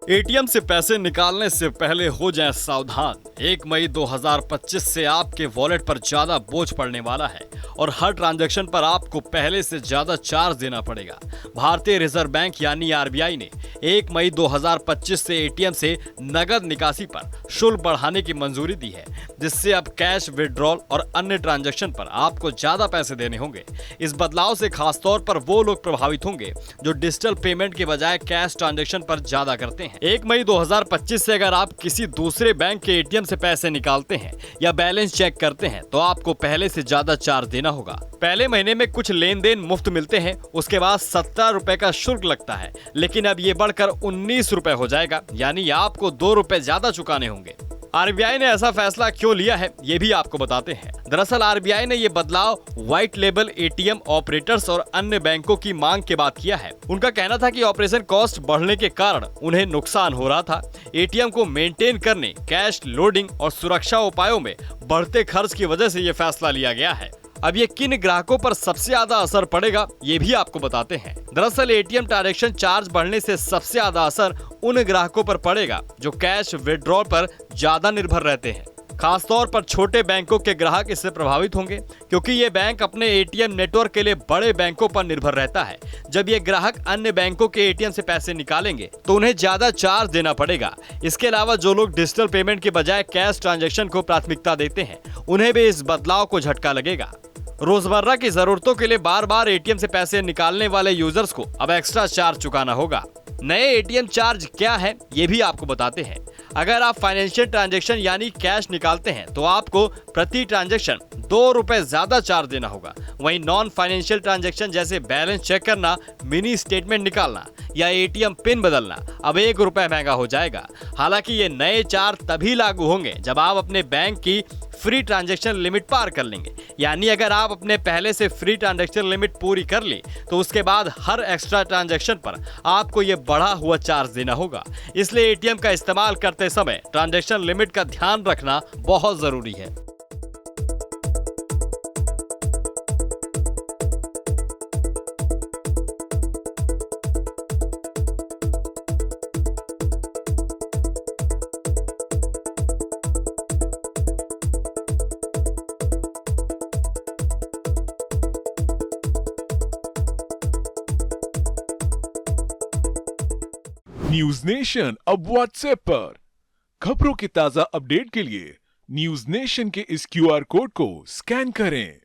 ATM से पैसे निकालने से पहले हो जाएं सावधान। 1 मई 2025 से आपके वॉलेट पर ज्यादा बोझ पड़ने वाला है और हर ट्रांजैक्शन पर आपको पहले से ज्यादा चार्ज देना पड़ेगा। भारतीय रिजर्व बैंक यानी आरबीआई ने 1 मई 2025 से एटीएम से नगद निकासी पर शुल्क बढ़ाने की मंजूरी दी है, जिससे अब कैश विड्रॉल और अन्य ट्रांजैक्शन पर आपको ज्यादा पैसे देने होंगे। इस बदलाव से खासतौर पर वो लोग प्रभावित होंगे जो डिजिटल पेमेंट के बजाय कैश ट्रांजैक्शन पर ज्यादा करते हैं। 1 मई 2025 से अगर आप किसी दूसरे बैंक के एटीएम से पैसे निकालते हैं या बैलेंस चेक करते हैं तो आपको पहले से ज्यादा चार्ज देना होगा। पहले महीने में कुछ लेन देन मुफ्त मिलते हैं, उसके बाद 17 रुपए का शुल्क लगता है, लेकिन अब ये बढ़कर 19 रुपए हो जाएगा, यानी आपको 2 रुपए ज्यादा चुकाने होंगे। आरबीआई ने ऐसा फैसला क्यों लिया है, ये भी आपको बताते हैं। दरअसल आरबीआई ने ये बदलाव व्हाइट लेबल एटीएम ऑपरेटर्स और अन्य बैंकों की मांग के बाद किया है। उनका कहना था कि ऑपरेशन कॉस्ट बढ़ने के कारण उन्हें नुकसान हो रहा था। एटीएम को मेंटेन करने, कैश लोडिंग और सुरक्षा उपायों में बढ़ते खर्च की वजह से ये फैसला लिया गया है। अब ये किन ग्राहकों पर सबसे ज्यादा असर पड़ेगा, ये भी आपको बताते हैं। दरअसल एटीएम ट्रांजैक्शन चार्ज बढ़ने से सबसे ज्यादा असर उन ग्राहकों पर पड़ेगा जो कैश विड्रॉल पर ज्यादा निर्भर रहते हैं। खासतौर पर छोटे बैंकों के ग्राहक इससे प्रभावित होंगे, क्योंकि ये बैंक अपने एटीएम नेटवर्क के लिए बड़े बैंकों पर निर्भर रहता है। जब ये ग्राहक अन्य बैंकों के एटीएम से पैसे निकालेंगे तो उन्हें ज्यादा चार्ज देना पड़ेगा। इसके अलावा जो लोग डिजिटल पेमेंट के बजाय कैश ट्रांजैक्शन को प्राथमिकता देते हैं, उन्हें भी इस बदलाव को झटका लगेगा। रोजमर्रा की जरूरतों के लिए बार बार एटीएम से पैसे निकालने वाले यूजर्स को अब एक्स्ट्रा चार्ज चुकाना होगा। नए एटीएम चार्ज क्या है, ये भी आपको बताते हैं। अगर आप फाइनेंशियल ट्रांजैक्शन यानी कैश निकालते हैं तो आपको प्रति ट्रांजैक्शन 2 रुपए ज्यादा चार्ज देना होगा। वहीं नॉन फाइनेंशियल ट्रांजैक्शन जैसे बैलेंस चेक करना, मिनी स्टेटमेंट निकालना या एटीएम पिन बदलना अब 1 रुपए महंगा हो जाएगा। हालांकि ये नए चार्ज तभी लागू होंगे जब आप अपने बैंक की फ्री ट्रांजैक्शन लिमिट पार कर लेंगे। यानी अगर आप अपने पहले से फ्री ट्रांजैक्शन लिमिट पूरी कर ली तो उसके बाद हर एक्स्ट्रा ट्रांजैक्शन पर आपको ये बढ़ा हुआ चार्ज देना होगा। इसलिए एटीएम का इस्तेमाल करते समय ट्रांजैक्शन लिमिट का ध्यान रखना बहुत जरूरी है। न्यूज नेशन अब व्हाट्सएप पर खबरों के ताजा अपडेट के लिए न्यूज नेशन के इस क्यूआर कोड को स्कैन करें।